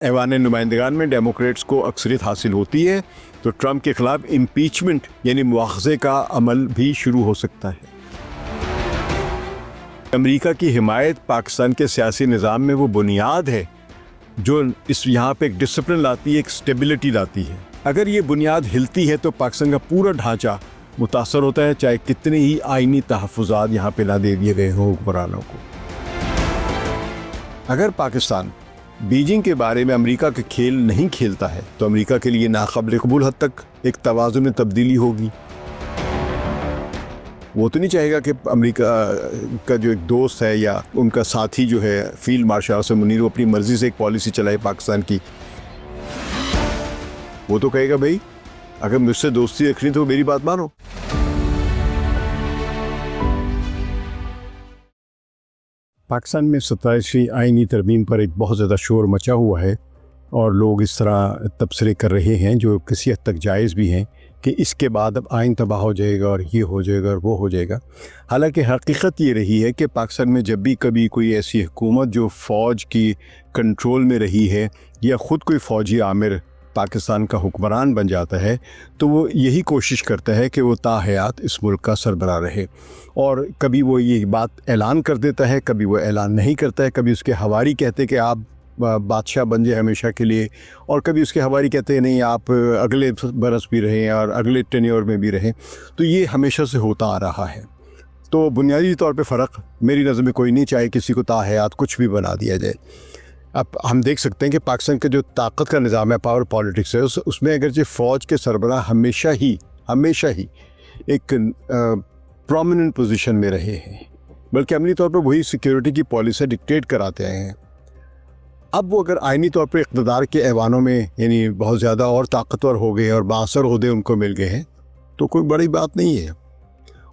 ایوان نمائندگان میں ڈیموکریٹس کو اکثریت حاصل ہوتی ہے تو ٹرمپ کے خلاف امپیچمنٹ یعنی مواخذے کا عمل بھی شروع ہو سکتا ہے۔ امریکہ کی حمایت پاکستان کے سیاسی نظام میں وہ بنیاد ہے جو یہاں پہ ایک ڈسپلن لاتی ہے، ایک سٹیبلٹی لاتی ہے۔ اگر یہ بنیاد ہلتی ہے تو پاکستان کا پورا ڈھانچہ متاثر ہوتا ہے، چاہے کتنے ہی آئینی تحفظات یہاں پہ نہ دے دیے گئے ہوں حکمرانوں کو۔ اگر پاکستان بیجنگ کے بارے میں امریکہ کے کھیل نہیں کھیلتا ہے تو امریکہ کے لیے ناقابل قبول حد تک ایک توازن میں تبدیلی ہوگی۔ وہ تو نہیں چاہے گا کہ امریکہ کا جو ایک دوست ہے یا ان کا ساتھی جو ہے فیلڈ مارشل عاصم منیر، وہ اپنی مرضی سے ایک پالیسی چلائے پاکستان کی۔ وہ تو کہے گا بھائی اگر مجھ سے دوستی رکھنی تو میری بات مانو۔ پاکستان میں 27ویں آئینی ترمیم پر ایک بہت زیادہ شور مچا ہوا ہے اور لوگ اس طرح تبصرے کر رہے ہیں جو کسی حد تک جائز بھی ہیں کہ اس کے بعد اب آئین تباہ ہو جائے گا اور یہ ہو جائے گا اور وہ ہو جائے گا۔ حالانکہ حقیقت یہ رہی ہے کہ پاکستان میں جب بھی کبھی کوئی ایسی حکومت جو فوج کی کنٹرول میں رہی ہے یا خود کوئی فوجی آمر پاکستان کا حکمران بن جاتا ہے تو وہ یہی کوشش کرتا ہے کہ وہ تا حیات اس ملک کا سربراہ رہے، اور کبھی وہ یہ بات اعلان کر دیتا ہے، کبھی وہ اعلان نہیں کرتا ہے، کبھی اس کے حواری کہتے کہ آپ بادشاہ بن جائے ہمیشہ کے لیے، اور کبھی اس کے حواری کہتے ہیں نہیں آپ اگلے برس بھی رہیں اور اگلے ٹینیور میں بھی رہیں۔ تو یہ ہمیشہ سے ہوتا آ رہا ہے۔ تو بنیادی طور پہ فرق میری نظر میں کوئی نہیں، چاہے کسی کو تا حیات کچھ بھی بنا دیا جائے۔ اب ہم دیکھ سکتے ہیں کہ پاکستان کا جو طاقت کا نظام ہے، پاور پالیٹکس ہے، اس میں اگرچہ فوج کے سربراہ ہمیشہ ہی ایک پرومیننٹ پوزیشن میں رہے ہیں، بلکہ عملی طور پر وہی سیکیورٹی کی پالیسی ڈکٹیٹ کراتے آئے ہیں۔ اب وہ اگر آئینی طور پر اقتدار کے ایوانوں میں یعنی بہت زیادہ اور طاقتور ہو گئے اور بااثر عہدے ان کو مل گئے ہیں تو کوئی بڑی بات نہیں ہے۔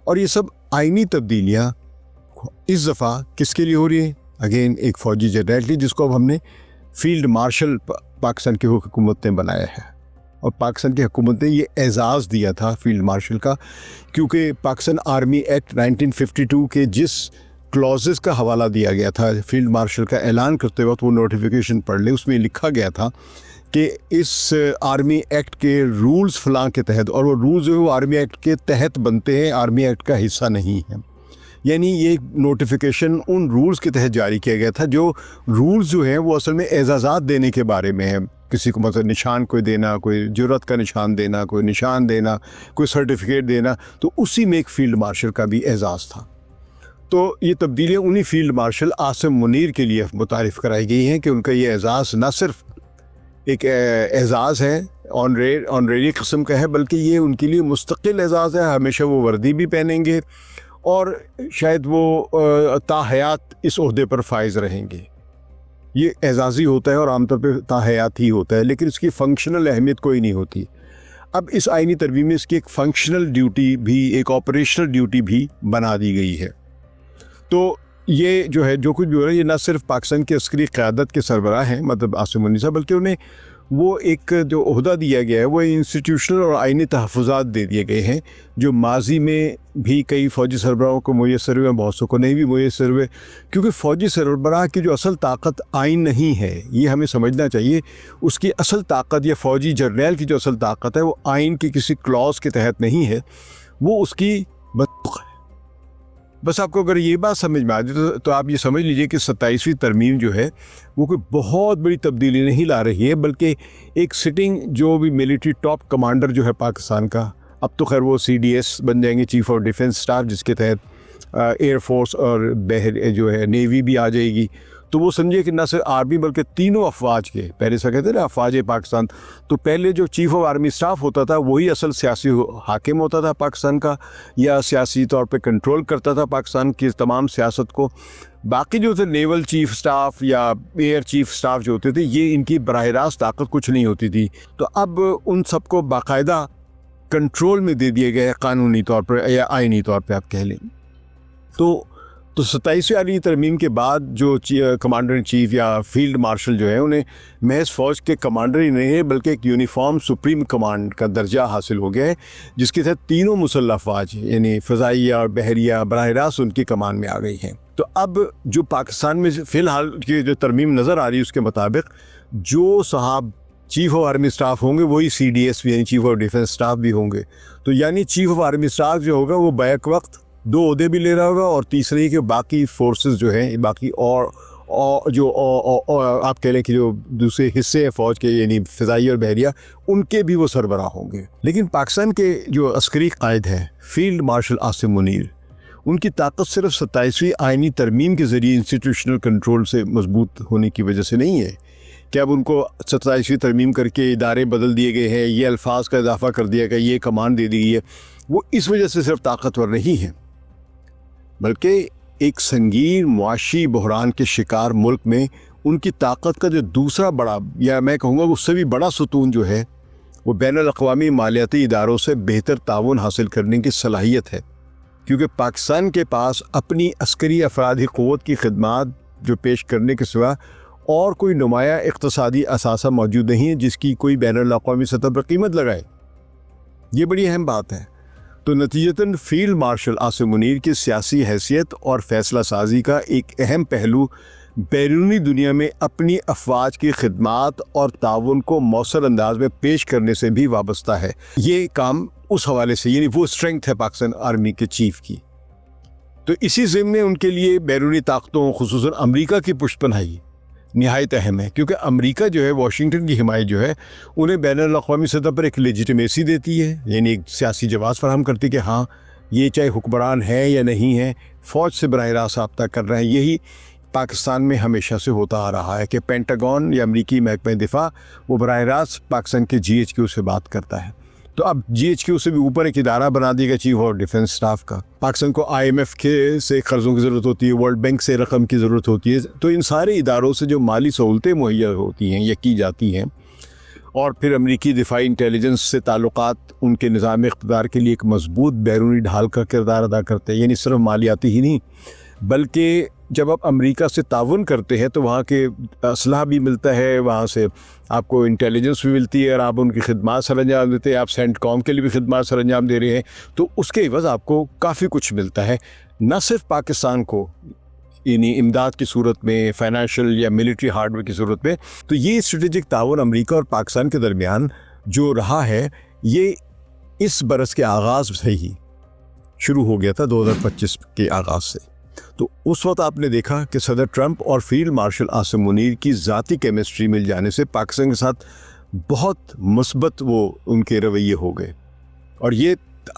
اور یہ سب آئینی تبدیلیاں اس دفعہ کس کے لیے ہو رہی ہیں؟ اگین ایک فوجی جنرل جس کو اب ہم نے فیلڈ مارشل پاکستان کی حکومت نے بنایا ہے، اور پاکستان کی حکومت نے یہ اعزاز دیا تھا فیلڈ مارشل کا، کیونکہ پاکستان آرمی ایکٹ 1952 کے جس کلوزز کا حوالہ دیا گیا تھا فیلڈ مارشل کا اعلان کرتے وقت، وہ نوٹیفیکیشن پڑھ لیں، اس میں لکھا گیا تھا کہ اس آرمی ایکٹ کے رولز فلاں کے تحت، اور وہ رولز جو ہے وہ آرمی ایکٹ کے تحت بنتے ہیں، آرمی ایکٹ کا حصہ نہیں ہے۔ یعنی یہ نوٹیفیکیشن ان رولز کے تحت جاری کیا گیا تھا جو رولز جو ہیں وہ اصل میں اعزازات دینے کے بارے میں ہے، کسی کو مثلا نشان کوئی دینا، کوئی جرات کا نشان دینا، کوئی نشان دینا، کوئی سرٹیفکیٹ دینا، تو اسی میں ایک فیلڈ مارشل کا بھی اعزاز تھا۔ تو یہ تبدیلیاں انہی فیلڈ مارشل عاصم منیر کے لیے متعارف کرائی گئی ہیں کہ ان کا یہ اعزاز نہ صرف ایک اعزاز ہے آنریری قسم کا ہے، بلکہ یہ ان کے لیے مستقل اعزاز ہے، ہمیشہ وہ وردی بھی پہنیں گے اور شاید وہ تا حیات اس عہدے پر فائز رہیں گے۔ یہ اعزازی ہوتا ہے اور عام طور پہ تا حیات ہی ہوتا ہے، لیکن اس کی فنکشنل اہمیت کوئی نہیں ہوتی۔ اب اس آئینی ترمیم میں اس کی ایک فنکشنل ڈیوٹی بھی، ایک آپریشنل ڈیوٹی بھی بنا دی گئی ہے۔ تو یہ جو ہے جو کچھ بھی ہو رہا ہے، یہ نہ صرف پاکستان کی عسکری قیادت کے سربراہ ہیں مطلب عاصم منیر صاحب، بلکہ انہیں وہ ایک جو عہدہ دیا گیا ہے وہ انسٹیٹیوشنل اور آئینی تحفظات دے دیے گئے ہیں جو ماضی میں بھی کئی فوجی سربراہوں کو میسر ہوئے، بہت سو کو نہیں بھی میسر ہوئے، کیونکہ فوجی سربراہ کی جو اصل طاقت آئین نہیں ہے، یہ ہمیں سمجھنا چاہیے۔ اس کی اصل طاقت یا فوجی جرنیل کی جو اصل طاقت ہے وہ آئین کی کسی کلاس کے تحت نہیں ہے، وہ اس کی بندوق ہے۔ بس آپ کو اگر یہ بات سمجھ میں آ جائے تو آپ یہ سمجھ لیجئے کہ 27ویں ترمیم جو ہے وہ کوئی بہت بڑی تبدیلی نہیں لا رہی ہے، بلکہ ایک سٹنگ جو بھی ملٹری ٹاپ کمانڈر جو ہے پاکستان کا، اب تو خیر وہ CDS بن جائیں گے، چیف آف ڈیفنس اسٹاف، جس کے تحت ایئر فورس اور جو ہے نیوی بھی آ جائے گی، تو وہ سمجھے کہ نہ صرف آرمی بلکہ تینوں افواج کے، پہلے سے کہتے ہیں نا افواج پاکستان، تو پہلے جو چیف آف آرمی اسٹاف ہوتا تھا وہی اصل سیاسی حاکم ہوتا تھا پاکستان کا، یا سیاسی طور پہ کنٹرول کرتا تھا پاکستان کی تمام سیاست کو۔ باقی جو تھے نیول چیف اسٹاف یا ایئر چیف اسٹاف جو ہوتے تھے، یہ ان کی براہ راست طاقت کچھ نہیں ہوتی تھی۔ تو اب ان سب کو باقاعدہ کنٹرول میں دے دیے گئے قانونی طور پر یا آئینی طور پہ آپ کہہ لیں۔ تو 27ویں آئینی ترمیم کے بعد جو کمانڈر ان چیف یا فیلڈ مارشل جو ہے انہیں محض فوج کے کمانڈر ہی نہیں ہے بلکہ ایک یونیفارم سپریم کمانڈ کا درجہ حاصل ہو گیا ہے، جس کے تحت تینوں مسلح افواج یعنی فضائیہ اور بحریہ براہ راست ان کی کمان میں آ گئی ہیں۔ تو اب جو پاکستان میں فی الحال کی جو ترمیم نظر آ رہی ہے اس کے مطابق جو صاحب چیف آف آرمی اسٹاف ہوں گے وہی CDS بھی یعنی چیف آف ڈیفنس اسٹاف بھی ہوں گے. تو یعنی چیف آف آرمی اسٹاف جو ہوگا وہ بیک وقت 2 عہدے بھی لے رہا ہوگا, اور تیسرے کہ باقی فورسز جو ہیں باقی اور جو آپ کہہ لیں کہ جو دوسرے حصے ہیں فوج کے یعنی فضائی اور بحریہ, ان کے بھی وہ سربراہ ہوں گے. لیکن پاکستان کے جو عسکری قائد ہیں فیلڈ مارشل عاصم منیر, ان کی طاقت صرف 27ویں آئینی ترمیم کے ذریعے انسٹیٹیوشنل کنٹرول سے مضبوط ہونے کی وجہ سے نہیں ہے کہ اب ان کو 27ویں ترمیم کر کے ادارے بدل دیے گئے ہیں, یہ الفاظ کا اضافہ کر دیا گیا, یہ کمانڈ دے دی گئی ہے. وہ اس وجہ سے صرف طاقتور نہیں ہیں, بلکہ ایک سنگین معاشی بحران کے شکار ملک میں ان کی طاقت کا جو دوسرا بڑا یا میں کہوں گا اس سے بھی بڑا ستون جو ہے وہ بین الاقوامی مالیاتی اداروں سے بہتر تعاون حاصل کرنے کی صلاحیت ہے. کیونکہ پاکستان کے پاس اپنی عسکری افرادی قوت کی خدمات جو پیش کرنے کے سوا اور کوئی نمایاں اقتصادی اثاثہ موجود نہیں ہے جس کی کوئی بین الاقوامی سطح پر قیمت لگائے. یہ بڑی اہم بات ہے. تو نتیجتاً فیلڈ مارشل عاصم منیر کی سیاسی حیثیت اور فیصلہ سازی کا ایک اہم پہلو بیرونی دنیا میں اپنی افواج کی خدمات اور تعاون کو مؤثر انداز میں پیش کرنے سے بھی وابستہ ہے. یہ کام اس حوالے سے یعنی وہ اسٹرینگتھ ہے پاکستان آرمی کے چیف کی. تو اسی ضمن میں ان کے لیے بیرونی طاقتوں خصوصاً امریکہ کی پشت پناہی نہایت اہم ہے, کیونکہ امریکہ جو ہے واشنگٹن کی حمایت جو ہے انہیں بین الاقوامی سطح پر ایک لیجیٹیمیسی دیتی ہے, یعنی ایک سیاسی جواز فراہم کرتی ہے کہ ہاں یہ چاہے حکمران ہے یا نہیں ہے فوج سے براہ راست رابطہ کر رہے ہیں. یہی پاکستان میں ہمیشہ سے ہوتا آ رہا ہے کہ پینٹاگون یا امریکی محکمہ دفاع وہ براہ راست پاکستان کے GHQ سے بات کرتا ہے. تو اب GHQ سے بھی اوپر ایک ادارہ بنا دیا گیا چیف آف ڈیفنس اسٹاف کا. پاکستان کو IMF سے قرضوں کی ضرورت ہوتی ہے, ورلڈ بینک سے رقم کی ضرورت ہوتی ہے. تو ان سارے اداروں سے جو مالی سہولتیں مہیا ہوتی ہیں یا کی جاتی ہیں, اور پھر امریکی دفاعی انٹیلیجنس سے تعلقات ان کے نظام اقتدار کے لیے ایک مضبوط بیرونی ڈھال کا کردار ادا کرتے ہیں. یعنی صرف مالیاتی ہی نہیں بلکہ جب آپ امریکہ سے تعاون کرتے ہیں تو وہاں کے اسلحہ بھی ملتا ہے, وہاں سے آپ کو انٹیلیجنس بھی ملتی ہے, اور آپ ان کی خدمات سر انجام دیتے ہیں, آپ سینٹ کام کے لیے بھی خدمات سر انجام دے رہے ہیں. تو اس کے عوض آپ کو کافی کچھ ملتا ہے, نہ صرف پاکستان کو یعنی امداد کی صورت میں, فائنینشیل یا ملٹری ہارڈ ویئر کی صورت میں. تو یہ اسٹریٹجک تعاون امریکہ اور پاکستان کے درمیان جو رہا ہے یہ اس برس کے آغاز سے ہی شروع ہو گیا تھا, 2025 کے آغاز سے. تو اس وقت آپ نے دیکھا کہ صدر ٹرمپ اور فیلڈ مارشل عاصم منیر کی ذاتی کیمسٹری مل جانے سے پاکستان کے ساتھ بہت مثبت وہ ان کے رویے ہو گئے. اور یہ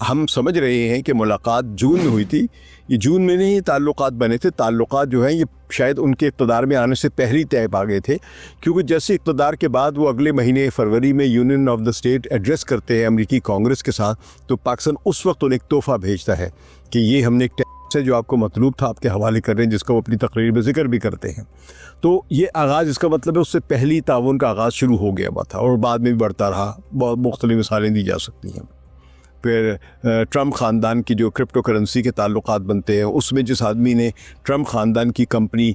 ہم سمجھ رہے ہیں کہ ملاقات جون میں ہوئی تھی, یہ جون میں نہیں تعلقات بنے تھے. تعلقات جو ہیں یہ شاید ان کے اقتدار میں آنے سے پہلے طے پا گئے تھے, کیونکہ جیسے اقتدار کے بعد وہ اگلے مہینے فروری میں union of the state address کرتے ہیں امریکی کانگریس کے ساتھ, تو پاکستان اس وقت انہیں ایک تحفہ بھیجتا ہے کہ یہ ہم نے ایک سے جو آپ کو مطلوب تھا آپ کے حوالے کر رہے ہیں, جس کا وہ اپنی تقریر میں ذکر بھی کرتے ہیں. تو یہ آغاز اس کا مطلب ہے اس سے پہلی تعاون کا آغاز شروع ہو گیا ہوا تھا, اور بعد میں بھی بڑھتا رہا. بہت مختلف مثالیں دی جا سکتی ہیں. پھر ٹرمپ خاندان کی جو کرپٹو کرنسی کے تعلقات بنتے ہیں, اس میں جس آدمی نے ٹرمپ خاندان کی کمپنی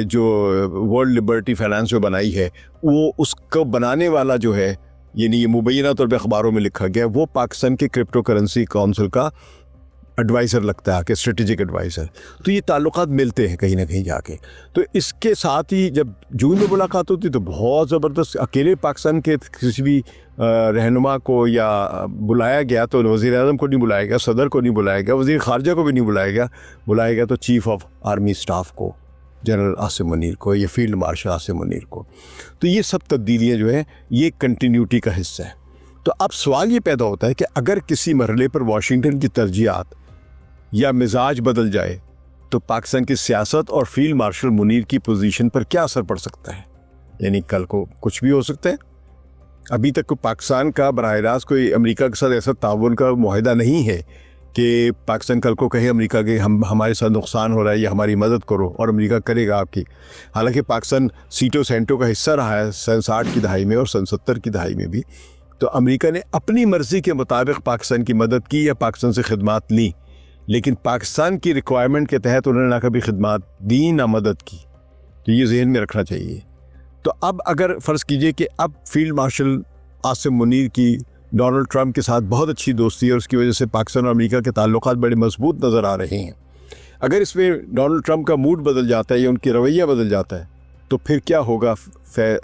جو ورلڈ لبرٹی فائنانس جو بنائی ہے, وہ اس کو بنانے والا جو ہے یعنی یہ مبینہ طور پہ اخباروں میں لکھا گیا, وہ پاکستان کے کرپٹو کرنسی کونسل کا ایڈوائزر لگتا ہے کہ اسٹریٹجک ایڈوائزر. تو یہ تعلقات ملتے ہیں کہیں نہ کہیں جا کے. تو اس کے ساتھ ہی جب جون میں ملاقات ہوتی تو بہت زبردست, اکیلے پاکستان کے کسی بھی رہنما کو یا بلایا گیا تو وزیر اعظم کو نہیں بلایا گیا, صدر کو نہیں بلایا گیا, وزیر خارجہ کو بھی نہیں بلایا گیا تو چیف آف آرمی اسٹاف کو, جنرل عاصم منیر کو, یا فیلڈ مارشل عاصم منیر کو. تو یہ سب تبدیلیاں جو ہیں یہ کنٹینیوٹی کا حصہ ہے. تو اب سوال یہ پیدا ہوتا ہے کہ اگر کسی مرحلے پر واشنگٹن کی ترجیحات یا مزاج بدل جائے تو پاکستان کی سیاست اور فیلڈ مارشل منیر کی پوزیشن پر کیا اثر پڑ سکتا ہے. یعنی کل کو کچھ بھی ہو سکتا ہے. ابھی تک پاکستان کا براہ راست کوئی امریکہ کے ساتھ ایسا تعاون کا معاہدہ نہیں ہے کہ پاکستان کل کو کہے امریکہ کے ہمارے ساتھ نقصان ہو رہا ہے یا ہماری مدد کرو, اور امریکہ کرے گا آپ کی. حالانکہ پاکستان سیٹو سینٹو کا حصہ رہا ہے 60 کی دہائی میں اور 70 کی دہائی میں بھی. تو امریکہ نے اپنی مرضی کے مطابق پاکستان کی مدد کی یا پاکستان سے خدمات لی, لیکن پاکستان کی ریکوائرمنٹ کے تحت انہوں نے نہ کبھی خدمات دی نہ مدد کی. تو یہ ذہن میں رکھنا چاہیے. تو اب اگر فرض کیجئے کہ اب فیلڈ مارشل عاصم منیر کی ڈونلڈ ٹرمپ کے ساتھ بہت اچھی دوستی ہے اور اس کی وجہ سے پاکستان اور امریکہ کے تعلقات بڑے مضبوط نظر آ رہے ہیں. اگر اس میں ڈونلڈ ٹرمپ کا موڈ بدل جاتا ہے یا ان کی رویہ بدل جاتا ہے تو پھر کیا ہوگا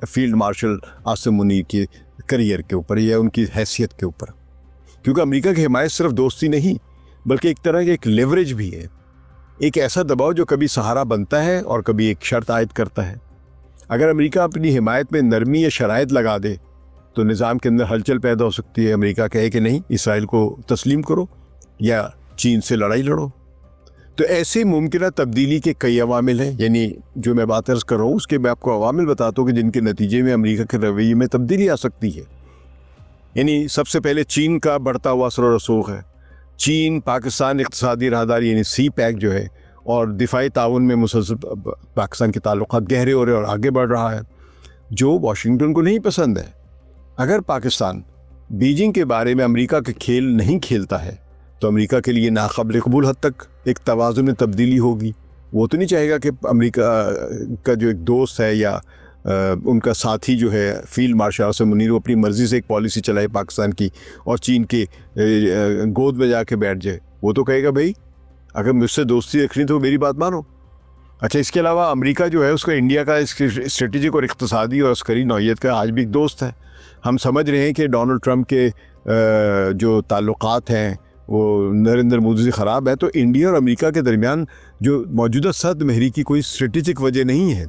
فیلڈ مارشل عاصم منیر کے کریئر کے اوپر یا ان کی حیثیت کے اوپر؟ کیونکہ امریکہ کی حمایت صرف دوستی نہیں بلکہ ایک طرح کی ایک لیوریج بھی ہے، ایک ایسا دباؤ جو کبھی سہارا بنتا ہے اور کبھی ایک شرط عائد کرتا ہے۔ اگر امریکہ اپنی حمایت میں نرمی یا شرائط لگا دے تو نظام کے اندر ہلچل پیدا ہو سکتی ہے، امریکہ کہے کہ نہیں اسرائیل کو تسلیم کرو یا چین سے لڑائی لڑو۔ تو ایسی ممکنہ تبدیلی کے کئی عوامل ہیں، یعنی جو میں بات عرض کر رہا ہوں اس کے میں آپ کو عوامل بتاتا ہوں کہ جن کے نتیجے میں امریکہ کے رویے میں تبدیلی آ سکتی ہے۔ یعنی سب سے پہلے چین کا بڑھتا ہوا اثر و رسوخ ہے۔ چین پاکستان اقتصادی راہداری یعنی سی پیک جو ہے اور دفاعی تعاون میں مسلسل پاکستان کے تعلقات گہرے ہو رہے اور آگے بڑھ رہا ہے، جو واشنگٹن کو نہیں پسند ہے۔ اگر پاکستان بیجنگ کے بارے میں امریکہ کے کھیل نہیں کھیلتا ہے تو امریکہ کے لیے ناقابل قبول حد تک ایک توازن میں تبدیلی ہوگی۔ وہ تو نہیں چاہے گا کہ امریکہ کا جو ایک دوست ہے یا ان کا ساتھی جو ہے فیلڈ مارشل عاصم منیر وہ اپنی مرضی سے ایک پالیسی چلائے پاکستان کی اور چین کے گود میں جا کے بیٹھ جائے۔ وہ تو کہے گا بھائی اگر مجھ سے دوستی رکھنی تو میری بات مانو۔ اچھا، اس کے علاوہ امریکہ جو ہے اس کا انڈیا کا اسٹریٹجک اور اقتصادی اور عسکری نوعیت کا آج بھی ایک دوست ہے۔ ہم سمجھ رہے ہیں کہ ڈونلڈ ٹرمپ کے جو تعلقات ہیں وہ نریندر مودی سے خراب ہے، تو انڈیا اور امریکہ کے درمیان جو موجودہ سد مہری کی کوئی اسٹریٹجک وجہ نہیں ہے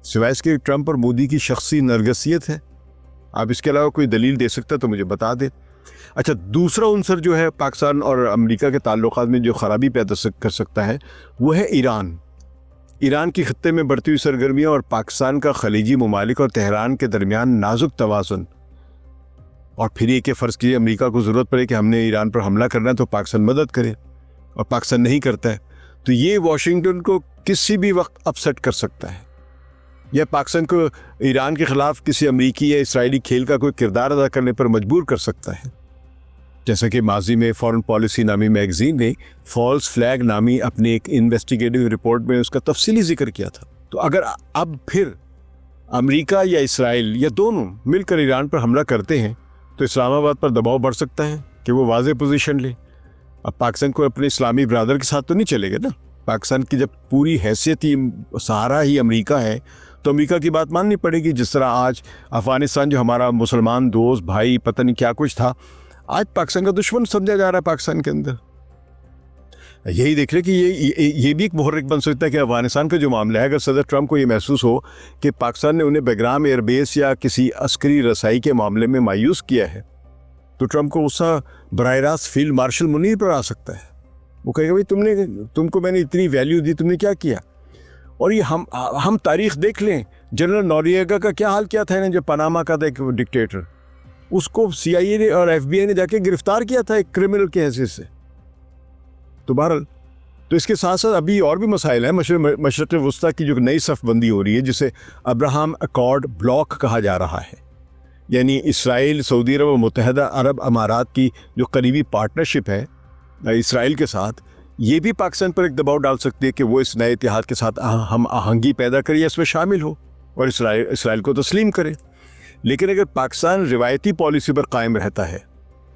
سوائے اس کے ٹرمپ اور مودی کی شخصی نرگسیت ہے۔ آپ اس کے علاوہ کوئی دلیل دے سکتا تو مجھے بتا دیں۔ اچھا، دوسرا عنصر جو ہے پاکستان اور امریکہ کے تعلقات میں جو خرابی پیدا کر سکتا ہے وہ ہے ایران کی خطے میں بڑھتی ہوئی سرگرمیاں اور پاکستان کا خلیجی ممالک اور تہران کے درمیان نازک توازن۔ اور پھر یہ کہ فرض کیجیے امریکہ کو ضرورت پڑے کہ ہم نے ایران پر حملہ کرنا ہے تو پاکستان مدد کرے اور پاکستان نہیں کرتا ہے، تو یہ واشنگٹن کو کسی بھی وقت اپسیٹ کر سکتا ہے یا پاکستان کو ایران کے خلاف کسی امریکی یا اسرائیلی کھیل کا کوئی کردار ادا کرنے پر مجبور کر سکتا ہے۔ جیسا کہ ماضی میں فورن پالیسی نامی میگزین نے فالس فلیگ نامی اپنی ایک انویسٹیگیٹو رپورٹ میں اس کا تفصیلی ذکر کیا تھا۔ تو اگر اب پھر امریکہ یا اسرائیل یا دونوں مل کر ایران پر حملہ کرتے ہیں تو اسلام آباد پر دباؤ بڑھ سکتا ہے کہ وہ واضح پوزیشن لے۔ اب پاکستان کو اپنے اسلامی برادر کے ساتھ تو نہیں چلے گا نا۔ پاکستان کی جب پوری حیثیت ہی سہارا ہی امریکہ ہے تو امریکہ کی بات ماننی پڑے گی۔ جس طرح آج افغانستان جو ہمارا مسلمان دوست بھائی پتہ نہیں کیا کچھ تھا، آج پاکستان کا دشمن سمجھا جا رہا ہے پاکستان کے اندر۔ یہی دیکھ رہے کہ یہ بھی ایک محرک بن سکتا ہے کہ افغانستان کا جو معاملہ ہے، اگر صدر ٹرمپ کو یہ محسوس ہو کہ پاکستان نے انہیں بیگرام ایئر بیس یا کسی عسکری رسائی کے معاملے میں مایوس کیا ہے تو ٹرمپ کو غصہ براہ راست فیلڈ مارشل منیر پر آ سکتا ہے۔ وہ کہے گا بھائی تم کو میں نے اتنی ویلیو دی، تم نے کیا کیا؟ اور یہ ہم تاریخ دیکھ لیں، جنرل نوریگا کا کیا حال کیا تھا جب پاناما کا تھا ایک ڈکٹیٹر، اس کو سی آئی اے اور ایف بی آئی نے جا کے گرفتار کیا تھا ایک کرمنل کے حیثیت سے۔ تو بہرحال تو اس کے ساتھ ساتھ ابھی اور بھی مسائل ہیں۔ مشرق وسطیٰ کی جو نئی صف بندی ہو رہی ہے جسے ابراہم اکارڈ بلاک کہا جا رہا ہے، یعنی اسرائیل، سعودی عرب اور متحدہ عرب امارات کی جو قریبی پارٹنرشپ ہے اسرائیل کے ساتھ، یہ بھی پاکستان پر ایک دباؤ ڈال سکتی ہے کہ وہ اس نئے اتحاد کے ساتھ ہم آہنگی پیدا کرے یا اس میں شامل ہو اور اسرائیل کو تسلیم کرے۔ لیکن اگر پاکستان روایتی پالیسی پر قائم رہتا ہے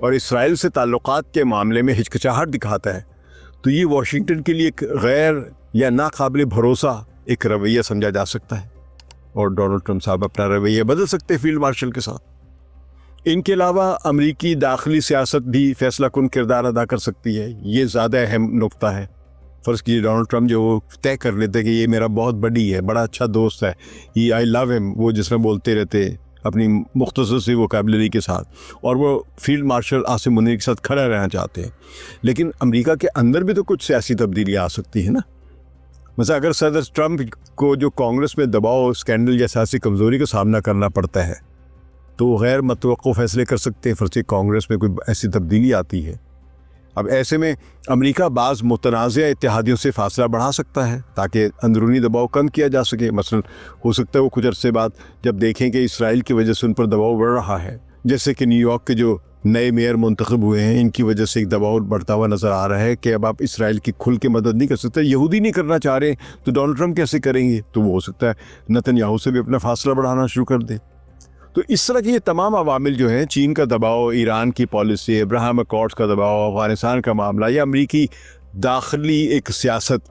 اور اسرائیل سے تعلقات کے معاملے میں ہچکچاہٹ دکھاتا ہے تو یہ واشنگٹن کے لیے ایک غیر یا ناقابل بھروسہ ایک رویہ سمجھا جا سکتا ہے اور ڈونلڈ ٹرمپ صاحب اپنا رویہ بدل سکتے ہیں فیلڈ مارشل کے ساتھ۔ ان کے علاوہ امریکی داخلی سیاست بھی فیصلہ کن کردار ادا کر سکتی ہے، یہ زیادہ اہم نقطہ ہے۔ فرض کیجیے ڈونلڈ ٹرمپ جو وہ طے کر لیتے کہ یہ میرا بہت بڑی ہے، بڑا اچھا دوست ہے، آئی لو ہم، وہ جس میں بولتے رہتے اپنی مختصر سی ووکیبلری کے ساتھ، اور وہ فیلڈ مارشل عاصم منیر کے ساتھ کھڑا رہنا چاہتے ہیں۔ لیکن امریکہ کے اندر بھی تو کچھ سیاسی تبدیلی آ سکتی ہے نا۔ مثلا اگر صدر ٹرمپ کو جو کانگریس میں دباؤ، اسکینڈل یا سیاسی کمزوری کا سامنا کرنا پڑتا ہے تو وہ غیر متوقع فیصلے کر سکتے ہیں۔ فرض کانگریس میں کوئی ایسی تبدیلی آتی ہے، اب ایسے میں امریکہ بعض متنازع اتحادیوں سے فاصلہ بڑھا سکتا ہے تاکہ اندرونی دباؤ کم کیا جا سکے۔ مثلا ہو سکتا ہے وہ کچھ عرصے بعد جب دیکھیں کہ اسرائیل کی وجہ سے ان پر دباؤ بڑھ رہا ہے، جیسے کہ نیو یارک کے جو نئے میئر منتخب ہوئے ہیں ان کی وجہ سے ایک دباؤ بڑھتا ہوا نظر آ رہا ہے کہ اب آپ اسرائیل کی کھل کے مدد نہیں کر سکتے، یہودی نہیں کرنا چاہ رہے تو ڈونلڈ ٹرمپ کیسے کریں گے؟ تو وہ ہو سکتا ہے نتن یاہو سے بھی اپنا فاصلہ بڑھانا شروع کر دیں۔ تو اس طرح کے یہ تمام عوامل جو ہیں، چین کا دباؤ، ایران کی پالیسی، ابراہم اکارڈز کا دباؤ، افغانستان کا معاملہ یا امریکی داخلی ایک سیاست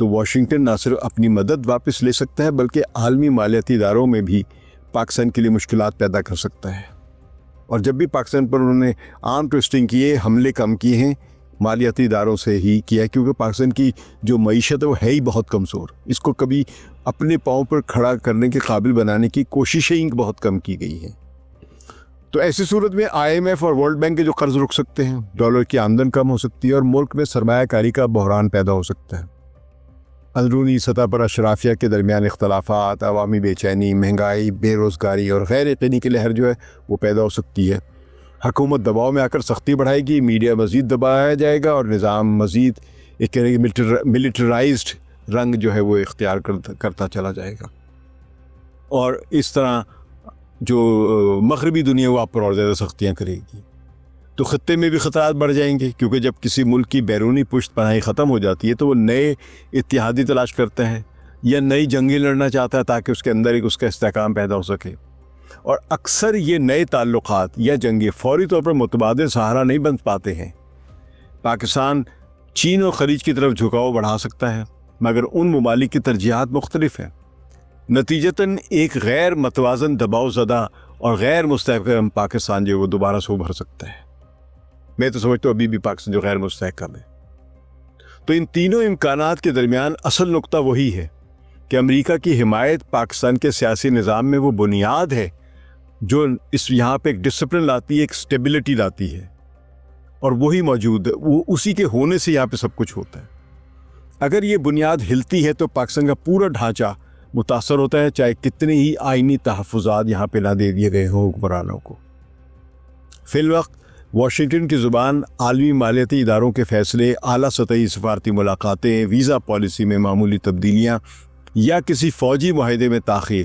تو واشنگٹن نہ صرف اپنی مدد واپس لے سکتا ہے بلکہ عالمی مالیاتی اداروں میں بھی پاکستان کے لیے مشکلات پیدا کر سکتا ہے. اور جب بھی پاکستان پر انہوں نے آرم ٹوئسٹنگ کیے، حملے کم کیے ہیں، مالیاتی اداروں سے ہی کیا ہے، کیونکہ پاکستان کی جو معیشت ہے وہ ہے ہی بہت کمزور. اس کو کبھی اپنے پاؤں پر کھڑا کرنے کے قابل بنانے کی کوششیں بہت کم کی گئی ہیں. تو ایسی صورت میں IMF اور ورلڈ بینک کے جو قرض رک سکتے ہیں، ڈالر کی آمدن کم ہو سکتی ہے اور ملک میں سرمایہ کاری کا بحران پیدا ہو سکتا ہے. اندرونی سطح پر اشرافیہ کے درمیان اختلافات، عوامی بے چینی، مہنگائی، بے روزگاری اور غیر یقینی کی لہر جو ہے وہ پیدا ہو سکتی ہے. حکومت دباؤ میں آ کر سختی بڑھائے گی، میڈیا مزید دبایا جائے گا اور نظام مزید ایک ملٹرائزڈ رنگ جو ہے وہ اختیار کرتا چلا جائے گا. اور اس طرح جو مغربی دنیا وہ آپ پر اور زیادہ سختیاں کرے گی. تو خطے میں بھی خطرات بڑھ جائیں گے، کیونکہ جب کسی ملک کی بیرونی پشت پناہی ختم ہو جاتی ہے تو وہ نئے اتحادی تلاش کرتا ہے یا نئی جنگیں لڑنا چاہتا ہے تاکہ اس کے اندر ایک اس کا استحکام پیدا ہو سکے. اور اکثر یہ نئے تعلقات یا جنگیں فوری طور پر متبادل سہارا نہیں بن پاتے ہیں. پاکستان چین اور خلیج کی طرف جھکاؤ بڑھا سکتا ہے، مگر ان ممالک کی ترجیحات مختلف ہیں. نتیجتاً ایک غیر متوازن دباؤ زدہ اور غیر مستحکم پاکستان جو وہ دوبارہ سے ابھر سکتا ہے. میں تو سمجھتا ہوں ابھی بھی پاکستان جو غیر مستحکم ہے. تو ان تینوں امکانات کے درمیان اصل نقطہ وہی ہے کہ امریکہ کی حمایت پاکستان کے سیاسی نظام میں وہ بنیاد ہے جو یہاں پہ ایک ڈسپلن لاتی ہے، ایک سٹیبلٹی لاتی ہے، اور وہی موجود ہے. وہ اسی کے ہونے سے یہاں پہ سب کچھ ہوتا ہے. اگر یہ بنیاد ہلتی ہے تو پاکستان کا پورا ڈھانچہ متاثر ہوتا ہے، چاہے کتنے ہی آئینی تحفظات یہاں پہ نہ دے دیے گئے ہوں حکمرانوں کو. فی الوقت واشنگٹن کی زبان عالمی مالیاتی اداروں کے فیصلے، اعلیٰ سطحی سفارتی ملاقاتیں، ویزا پالیسی میں معمولی تبدیلیاں یا کسی فوجی معاہدے میں تاخیر،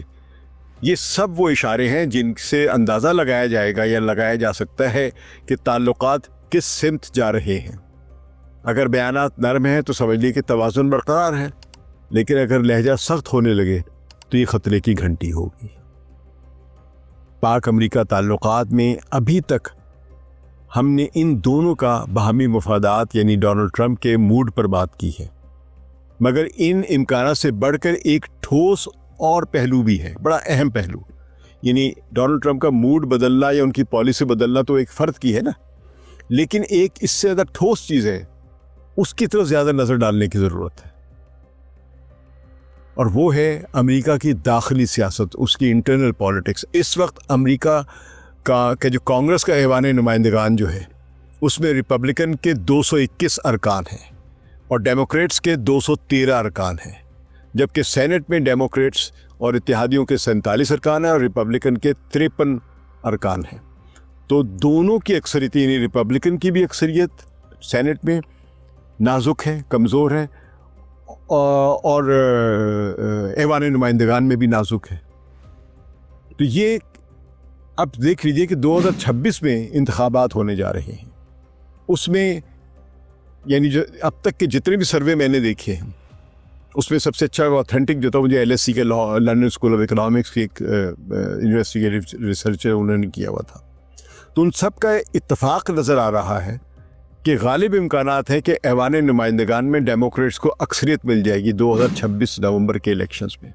یہ سب وہ اشارے ہیں جن سے اندازہ لگایا جائے گا یا لگایا جا سکتا ہے کہ تعلقات کس سمت جا رہے ہیں. اگر بیانات نرم ہیں تو سمجھ لیے کہ توازن برقرار ہے، لیکن اگر لہجہ سخت ہونے لگے تو یہ خطرے کی گھنٹی ہوگی. پاک امریکہ تعلقات میں ابھی تک ہم نے ان دونوں کا باہمی مفادات یعنی ڈونلڈ ٹرمپ کے موڈ پر بات کی ہے، مگر ان امکانات سے بڑھ کر ایک ٹھوس اور پہلو بھی ہے، بڑا اہم پہلو. یعنی ڈونلڈ ٹرمپ کا موڈ بدلنا یا ان کی پالیسی بدلنا تو ایک فرد کی ہے نا، لیکن ایک اس سے زیادہ ٹھوس چیز ہے، اس کی طرف زیادہ نظر ڈالنے کی ضرورت ہے. اور وہ ہے امریکہ کی داخلی سیاست، اس کی انٹرنل پالیٹکس. اس وقت امریکہ کا جو کانگریس کا ایوان نمائندگان جو ہے اس میں ریپبلکن کے 221 ارکان ہیں اور ڈیموکریٹس کے 213 ارکان ہیں، جبکہ سینٹ میں ڈیموکریٹس اور اتحادیوں کے 47 ارکان ہیں اور ریپبلکن کے 53 ارکان ہیں. تو دونوں کی اکثریت یعنی ریپبلکن کی بھی اکثریت سینٹ میں نازک ہے، کمزور ہے، اور ایوان نمائندگان میں بھی نازک ہے. تو یہ اب دیکھ لیجئے کہ 2026 میں انتخابات ہونے جا رہے ہیں. اس میں یعنی جو اب تک کے جتنے بھی سروے میں نے دیکھے ہیں اس میں سب سے اچھا اوتھینٹک جو تھا مجھے LSE کے لنڈن اسکول آف اکنامکس کی ایک انویسٹیگیٹو ریسرچ انہوں نے کیا ہوا تھا. تو ان سب کا اتفاق نظر آ رہا ہے کہ غالب امکانات ہیں کہ ایوان نمائندگان میں ڈیموکریٹس کو اکثریت مل جائے گی 2026 نومبر کے الیکشنز میں،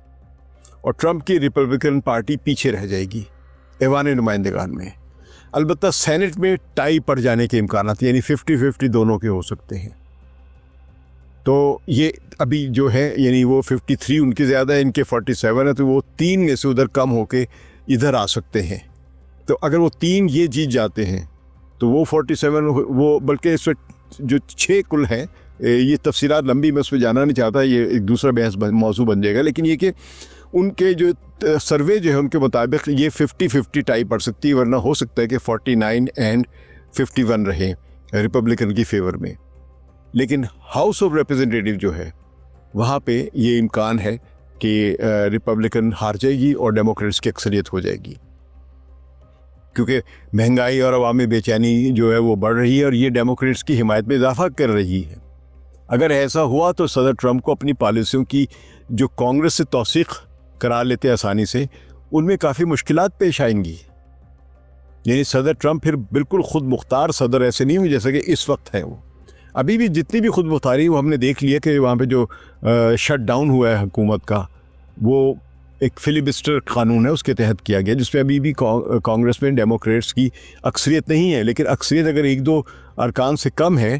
اور ٹرمپ کی ریپبلکن پارٹی پیچھے رہ جائے گی ایوان نمائندگان میں. البتہ سینٹ میں ٹائی پڑ جانے کے امکانات یعنی 50-50 دونوں کے ہو سکتے ہیں. تو یہ ابھی جو ہے یعنی وہ 53 ان کی زیادہ ہے، ان کے 47 ہے، تو وہ 3 میں سے ادھر کم ہو کے ادھر آ سکتے ہیں. تو اگر وہ 3 یہ جیت جاتے ہیں تو وہ 47 وہ بلکہ اس وقت جو 6 کل ہیں، یہ تفصیلات لمبی میں اس میں جانا نہیں چاہتا، یہ ایک دوسرا بحث موضوع بن جائے گا. لیکن یہ کہ ان کے جو سروے جو ہے ان کے مطابق یہ 50-50 ٹائی پڑ سکتی ہے، ورنہ ہو سکتا ہے کہ 49 اینڈ 51 رہے ریپبلکن کی فیور میں. لیکن ہاؤس آف ریپرزینٹیٹیو جو ہے وہاں پہ یہ امکان ہے کہ ریپبلکن ہار جائے گی اور ڈیموکریٹس کی اکثریت ہو جائے گی، کیونکہ مہنگائی اور عوامی بے چینی جو ہے وہ بڑھ رہی ہے اور یہ ڈیموکریٹس کی حمایت میں اضافہ کر رہی ہے. اگر ایسا ہوا تو صدر ٹرمپ کو اپنی پالیسیوں کی جو کانگریس سے توثیق کرا لیتے آسانی سے، ان میں کافی مشکلات پیش آئیں گی. یعنی صدر ٹرمپ پھر بالکل خود مختار صدر ایسے نہیں ہوئے جیسا کہ اس وقت ہے وہ. ابھی بھی جتنی بھی خود مختاری وہ ہم نے دیکھ لیا کہ وہاں پہ جو شٹ ڈاؤن ہوا ہے حکومت کا، وہ ایک فلیبسٹر قانون ہے اس کے تحت کیا گیا، جس پہ ابھی بھی کانگریس میں ڈیموکریٹس کی اکثریت نہیں ہے، لیکن اکثریت اگر ایک دو ارکان سے کم ہے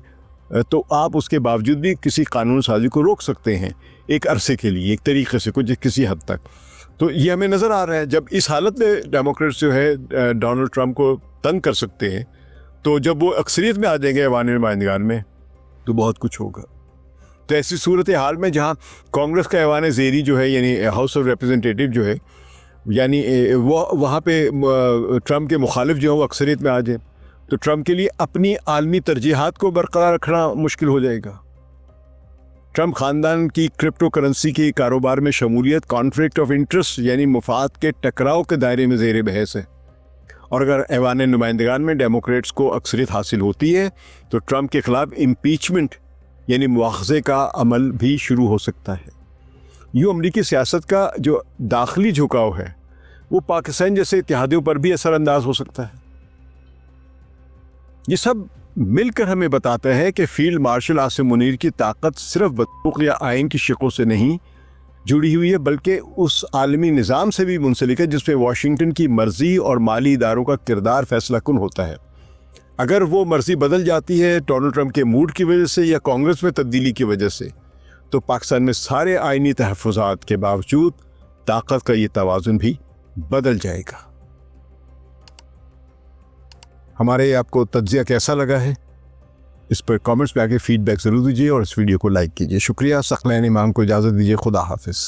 تو آپ اس کے باوجود بھی کسی قانون سازی کو روک سکتے ہیں ایک عرصے کے لیے، ایک طریقے سے کسی حد تک۔ تو یہ ہمیں نظر آ رہا ہے جب اس حالت میں ڈیموکریٹس جو ہے ڈونلڈ ٹرمپ کو تنگ کر سکتے ہیں، تو جب وہ اکثریت میں آ جائیں گے ایوان نمائندگان میں تو بہت کچھ ہوگا۔ تو ایسی صورتحال میں جہاں کانگریس کا ایوان زیری جو ہے یعنی ہاؤس آف ریپرزنٹیٹیو جو ہے، یعنی وہ وہاں پہ ٹرمپ کے مخالف جو ہیں وہ اکثریت میں آ جائیں، تو ٹرمپ کے لیے اپنی عالمی ترجیحات کو برقرار رکھنا مشکل ہو جائے گا۔ ٹرمپ خاندان کی کرپٹو کرنسی کے کاروبار میں شمولیت کانفلکٹ آف انٹرسٹ یعنی مفاد کے ٹکراؤ کے دائرے میں زیر بحث ہے، اور اگر ایوان نمائندگان میں ڈیموکریٹس کو اکثریت حاصل ہوتی ہے تو ٹرمپ کے خلاف امپیچمنٹ یعنی مواخذے کا عمل بھی شروع ہو سکتا ہے۔ یوں امریکی سیاست کا جو داخلی جھکاؤ ہے وہ پاکستان جیسے اتحادیوں پر بھی اثر انداز ہو سکتا ہے۔ یہ سب مل کر ہمیں بتاتا ہے کہ فیلڈ مارشل عاصم منیر کی طاقت صرف بندوق یا آئین کی شقوں سے نہیں جڑی ہوئی ہے، بلکہ اس عالمی نظام سے بھی منسلک ہے جس میں واشنگٹن کی مرضی اور مالی اداروں کا کردار فیصلہ کن ہوتا ہے۔ اگر وہ مرضی بدل جاتی ہے ڈونلڈ ٹرمپ کے موڈ کی وجہ سے یا کانگریس میں تبدیلی کی وجہ سے، تو پاکستان میں سارے آئینی تحفظات کے باوجود طاقت کا یہ توازن بھی بدل جائے گا۔ ہمارے آپ کو تجزیہ کیسا لگا ہے؟ اس پر کامنٹس میں آ کے فیڈ بیک ضرور دیجیے اور اس ویڈیو کو لائک کیجیے۔ شکریہ۔ ثقلین امام کو اجازت دیجیے۔ خدا حافظ۔